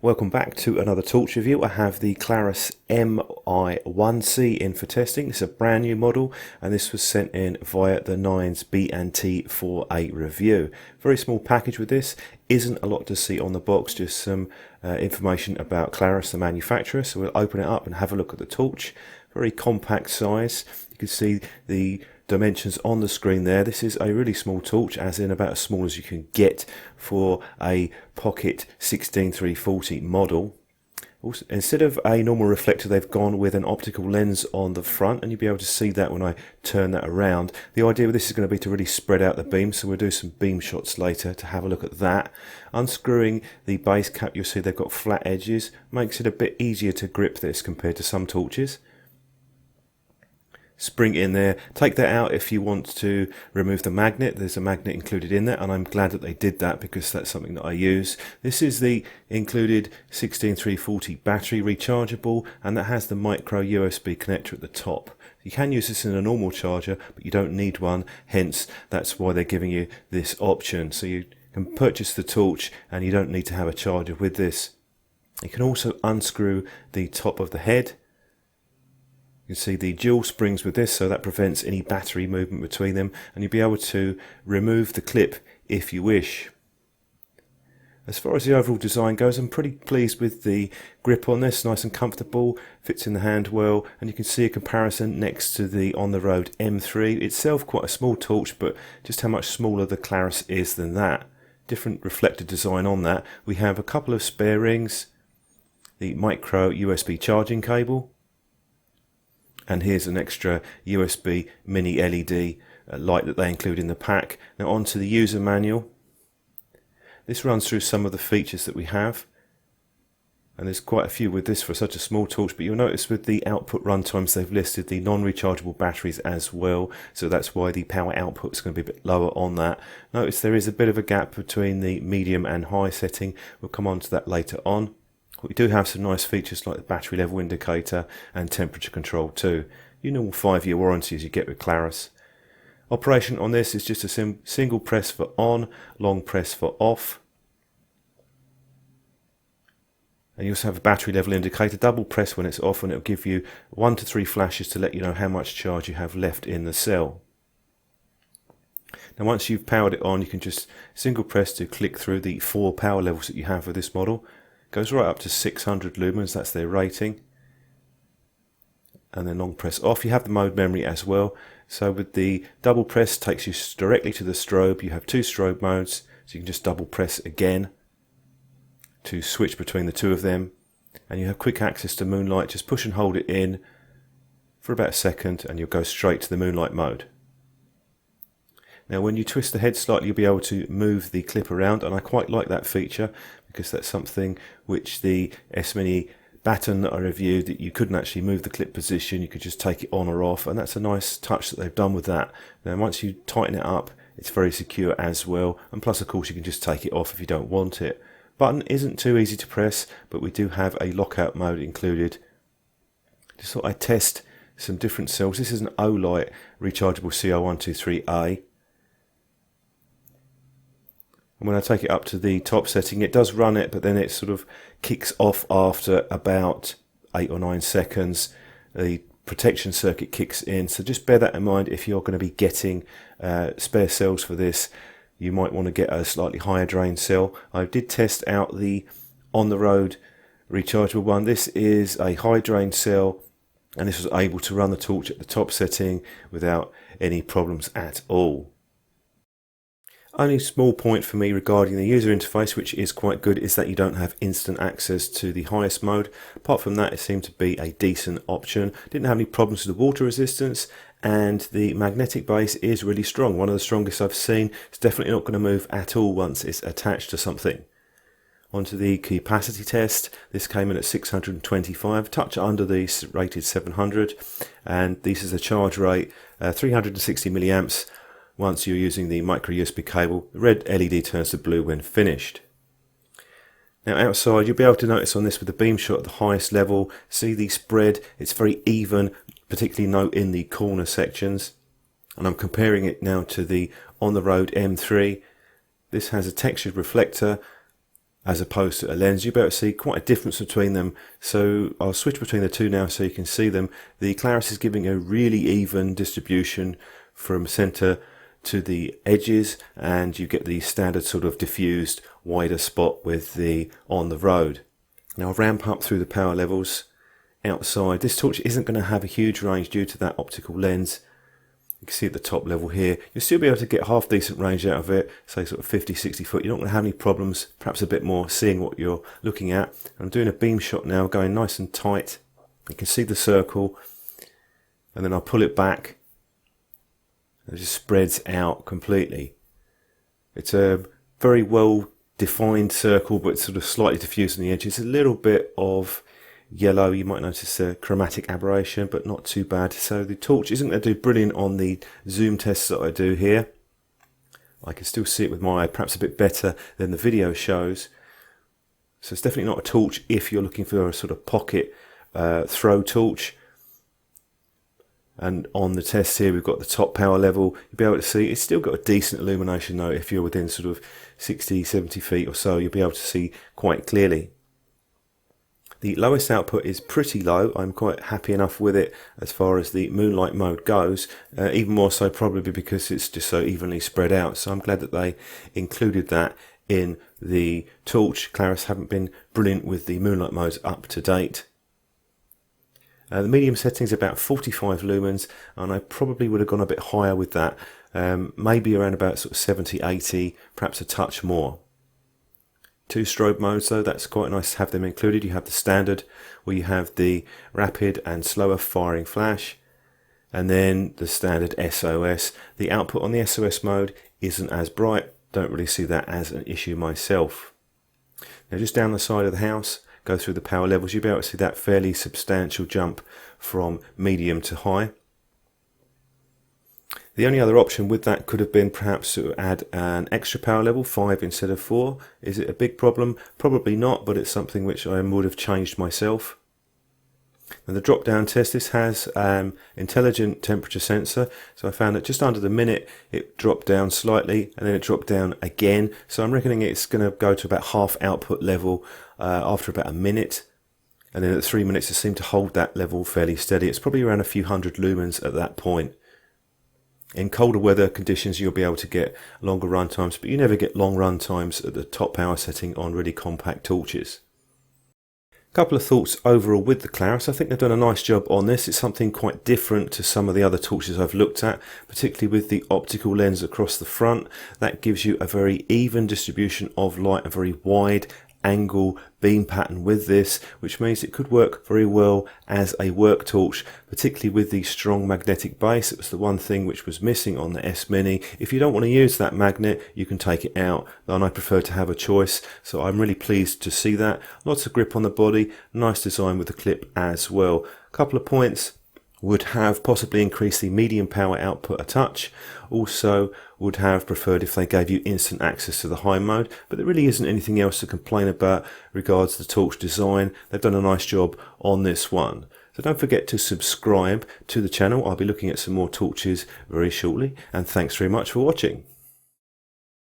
Welcome back to another torch review. I have the Klarus Mi1C in for testing. It's a brand new model and this was sent in via the Nines B&T for a review. Very small package with this. Isn't a lot to see on the box, just some information about Klarus the manufacturer. So we'll open it up and have a look at the torch. Very compact size. You can see the dimensions on the screen there. This is a really small torch, as in about as small as you can get for a pocket 16340 model. Also, instead of a normal reflector, they've gone with an optical lens on the front, and you'll be able to see that when I turn that around. The idea with this is going to be to really spread out the beam, so we'll do some beam shots later to have a look at that. Unscrewing the base cap, you'll see they've got flat edges, makes it a bit easier to grip this compared to some torches. Spring in there. Take that out if you want to remove the magnet. There's a magnet included in there, and I'm glad that they did that because that's something that I use. This is the included 16340 battery rechargeable, and that has the micro USB connector at the top. You can use this in a normal charger, but you don't need one, hence that's why they're giving you this option. So you can purchase the torch and you don't need to have a charger with this. You can also unscrew the top of the head. You can see the dual springs with this, so that prevents any battery movement between them, and you'll be able to remove the clip if you wish. As far as the overall design goes, I'm pretty pleased with the grip on this, nice and comfortable, fits in the hand well, and you can see a comparison next to the on-the-road M3. Itself quite a small torch, but just how much smaller the Klarus is than that. Different reflector design on that. We have a couple of spare rings, the micro USB charging cable, and here's an extra USB mini LED light that they include in the pack. Now onto the user manual. This runs through some of the features that we have, and there's quite a few with this for such a small torch, but you'll notice with the output runtimes they've listed the non-rechargeable batteries as well, so that's why the power output is going to be a bit lower on that. Notice there is a bit of a gap between the medium and high setting. We'll come on to that later on. We do have some nice features like the battery level indicator and temperature control too. Your normal 5-year warranty as you get with Klarus. Operation on this is just a single press for on, long press for off. And you also have a battery level indicator, double press when it's off, and it'll give you 1 to 3 flashes to let you know how much charge you have left in the cell. Now once you've powered it on, you can just single press to click through the 4 power levels that you have for this model. Goes right up to 600 lumens, that's their rating. And then long press off. You have the mode memory as well. So with the double press, takes you directly to the strobe. You have 2 strobe modes, so you can just double press again to switch between the 2 of them. And you have quick access to Moonlight. Just push and hold it in for about a second and you'll go straight to the Moonlight mode. Now when you twist the head slightly, you'll be able to move the clip around, and I quite like that feature because that's something which the S-Mini baton that I reviewed, that you couldn't actually move the clip position, you could just take it on or off, and that's a nice touch that they've done with that. Now once you tighten it up, it's very secure as well, and plus of course you can just take it off if you don't want it. Button isn't too easy to press, but we do have a lockout mode included. Just thought I'd test some different cells. This is an Olight rechargeable CR123A. And when I take it up to the top setting, it does run it, but then it sort of kicks off after about 8 or 9 seconds. The protection circuit kicks in, so just bear that in mind if you're going to be getting spare cells for this. You might want to get a slightly higher drain cell. I did test out the on-the-road rechargeable one. This is a high drain cell, and this was able to run the torch at the top setting without any problems at all. Only small point for me regarding the user interface, which is quite good, is that you don't have instant access to the highest mode. Apart from that, it seemed to be a decent option. Didn't have any problems with the water resistance, and the magnetic base is really strong. One of the strongest I've seen. It's definitely not going to move at all once it's attached to something. Onto the capacity test. This came in at 625, touch under the rated 700, and this is a charge rate 360 milliamps. Once you're using the micro USB cable, the red LED turns to blue when finished. Now outside, you'll be able to notice on this with the beam shot at the highest level, see the spread, it's very even, particularly note in the corner sections. And I'm comparing it now to the on-the-road M3. This has a textured reflector, as opposed to a lens. You'll be able to see quite a difference between them. So I'll switch between the two now so you can see them. The Klarus is giving a really even distribution from center to the edges, and you get the standard sort of diffused wider spot with the on the road. Now I'll ramp up through the power levels outside. This torch isn't going to have a huge range due to that optical lens. You can see at the top level here, you'll still be able to get half decent range out of it, say sort of 50-60 foot. You're not going to have any problems, perhaps a bit more, seeing what you're looking at. I'm doing a beam shot now, going nice and tight. You can see the circle, and then I'll pull it back. It just spreads out completely. It's a very well defined circle, but sort of slightly diffused on the edges. A little bit of yellow, you might notice a chromatic aberration, but not too bad. So the torch isn't going to do brilliant on the zoom tests that I do here. I can still see it with my eye, perhaps a bit better than the video shows. So it's definitely not a torch if you're looking for a sort of pocket throw torch. And on the test here, we've got the top power level. You'll be able to see it's still got a decent illumination though. If you're within sort of 60-70 feet or so, you'll be able to see quite clearly. The lowest output is pretty low. I'm quite happy enough with it as far as the Moonlight mode goes, even more so probably because it's just so evenly spread out. So I'm glad that they included that in the torch. Klarus haven't been brilliant with the Moonlight modes up to date. The medium setting is about 45 lumens, and I probably would have gone a bit higher with that, maybe around about sort of 70-80, perhaps a touch more. Two strobe modes though, that's quite nice to have them included. You have the standard where you have the rapid and slower firing flash, and then the standard SOS. The output on the SOS mode isn't as bright, don't really see that as an issue myself. Now just down the side of the house, go through the power levels, you'll be able to see that fairly substantial jump from medium to high. The only other option with that could have been perhaps to add an extra power level, 5 instead of 4. Is it a big problem? Probably not, but it's something which I would have changed myself. And the drop down test, this has intelligent temperature sensor, so I found that just under the minute it dropped down slightly and then it dropped down again, so I'm reckoning it's going to go to about half output level after about a minute, and then at 3 minutes it seemed to hold that level fairly steady. It's probably around a few hundred lumens at that point. In colder weather conditions you'll be able to get longer run times, but you never get long run times at the top power setting on really compact torches. Couple of thoughts overall with the Klarus. I think they've done a nice job on this. It's something quite different to some of the other torches I've looked at, particularly with the optical lens across the front. That gives you a very even distribution of light, a very wide angle beam pattern with this, which means it could work very well as a work torch, particularly with the strong magnetic base. It was the one thing which was missing on the S Mini. If you don't want to use that magnet, you can take it out, and I prefer to have a choice, so I'm really pleased to see that. Lots of grip on the body, nice design with the clip as well. A couple of points: would have possibly increased the medium power output a touch. Also would have preferred if they gave you instant access to the high mode, but there really isn't anything else to complain about regards to the torch design. They've done a nice job on this one. So don't forget to subscribe to the channel. I'll be looking at some more torches very shortly, and thanks very much for watching.